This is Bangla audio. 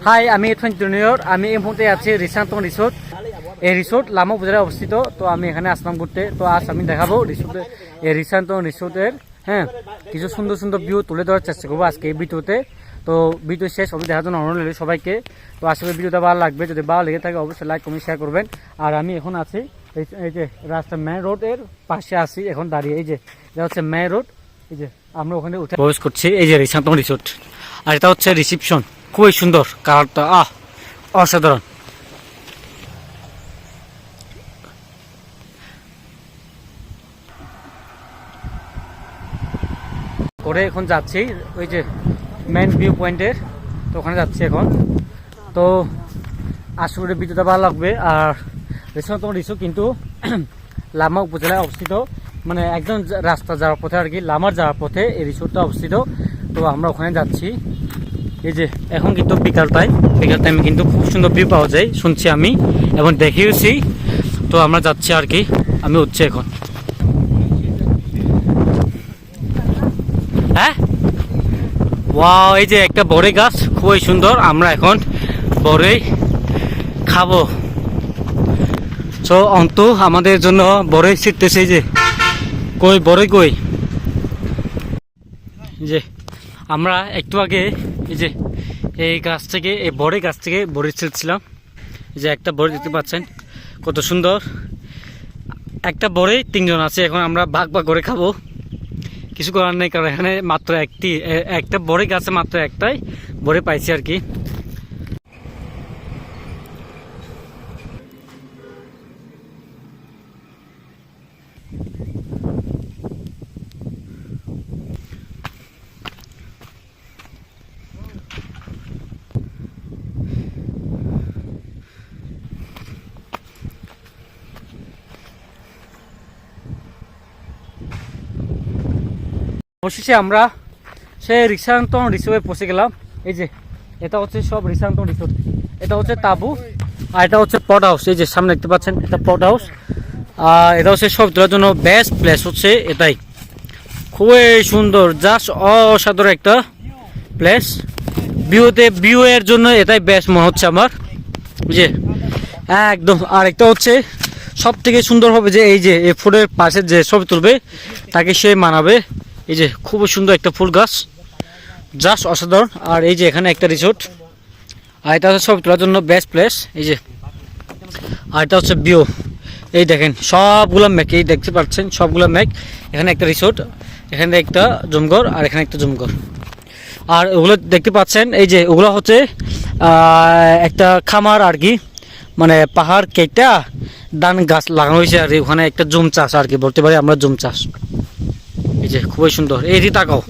হাই, আমি ইরফান জুনিয়র। আমি এই মুহূর্তে আছি রিসান্তন রিসোর্ট। এই রিসোর্ট লামা উপজেলায় অবস্থিত। তো আমি এখানে আসলাম ঘুরতে। তো আজ আমি দেখাবো রিসোর্টে, এই রিসান্তন রিসোর্টের কিছু সুন্দর সুন্দর ভিউ তুলে ধরার চেষ্টা করবো আজকে এই ভিডিওতে। তো ভিডিও শেষ অবধি দেখার জন্য অনুরোধ রইল সবাইকে। তো আশা করি ভিডিওটা ভালো লাগবে। যদি ভালো লেগে থাকে অবশ্যই লাইক কমেন্ট শেয়ার করবেন। আর আমি এখন আছি এই যে রাস্তা মেন রোডের পাশে আছি এখন দাঁড়িয়ে। এই যে এটা হচ্ছে মেন রোড। এই যে আমরা ওখানে উঠে প্রবেশ করছি। এই যে রিসান্তন রিসোর্ট, আর এটা হচ্ছে রিসিপশন। খুবই সুন্দর, কালারটা অসাধারণ। করে এখন যাচ্ছি ওই যে মেন ভিউ পয়েন্টের। তো ওখানে যাচ্ছি এখন। তো আশা করি ভিডিওটা ভালো লাগবে। আর রিসোর্ট রিসোর্ট কিন্তু লামা উপজেলায় অবস্থিত, মানে একদম রাস্তা যাওয়ার পথে আর কি, লামার যাওয়ার পথে এই রিসোর্টটা অবস্থিত। তো আমরা ওখানে যাচ্ছি। এই যে এখন কিন্তু বিকাল টাইমে কিন্তু খুব সুন্দর ভিউ পাওয়া যায় শুনছি আমি, এবং দেখিয়েছি। তো আমরা যাচ্ছি আর কি, আমি উঠছি এখন। হ্যাঁ, ওয়াও, এই যে একটা বড়ই গাছ খুবই সুন্দর। আমরা এখন বড়ই খাবো। তো অন্ত আমাদের জন্য বড়ই ছিটতেছে। এই যে কই বড়ই কই, যে আমরা একটু আগে এই যে এই গাছ থেকে, এই বড়ই গাছ থেকে বড়ই ছিটছিলাম। এই যে একটা বড়ই দেখতে পাচ্ছেন কত সুন্দর। একটা বড়ই তিনজন আছে, এখন আমরা ভাগ ভাগ করে খাবো। কিছু করার নেই, কারণ এখানে মাত্র একটা বড়ই গাছে মাত্র একটাই বড়ই পাইছি আর কি। অবশেষে আমরা সেই রিসান্তন রিসোর্টে পৌঁছে গেলাম। এই যে এটা হচ্ছে সব রিসান্তন রিসোর্ট। এটা হচ্ছে তাবু, আর এটা হচ্ছে পট হাউস। এই যে সামনে দেখতে পাচ্ছেন এটা পট হাউস। আর এটা হচ্ছে সব তোলার জন্য বেস্ট প্লেস হচ্ছে এটাই। খুবই সুন্দর, জাস্ট অসাধারণ একটা প্লেস। ভিউ এর জন্য এটাই বেস্ট মনে হচ্ছে আমার, বুঝে একদম। আর একটা হচ্ছে সব থেকে সুন্দর হবে যে এই যে এই ফুলের পাশে যে ছবি তুলবে তাকে সে মানাবে। এই যে খুব সুন্দর একটা ফুল গাছ, জাস্ট অসাধারণ। আর এই যে এখানে একটা রিসোর্ট, আর এটা হচ্ছে ছবি তোলার জন্য বেস্ট প্লেস। এই যে আর এটা হচ্ছে ভিউ। এই দেখেন সবগুলো ম্যাক, এই দেখতে পাচ্ছেন সবগুলো ম্যাক। এখানে একটা রিসোর্ট, এখানে একটা জমঘর, আর এখানে একটা জমঘর। আর ওগুলো দেখতে পাচ্ছেন এই যে ওগুলো হচ্ছে একটা খামার আর কি, মানে পাহাড় কেটে ধান গাছ লাগানো হয়েছে আর ওখানে একটা জুম চাষ আর কি বলতে পারি আমরা, জুম চাষ। এই যে খুবই সুন্দর, এই যে তাকাও।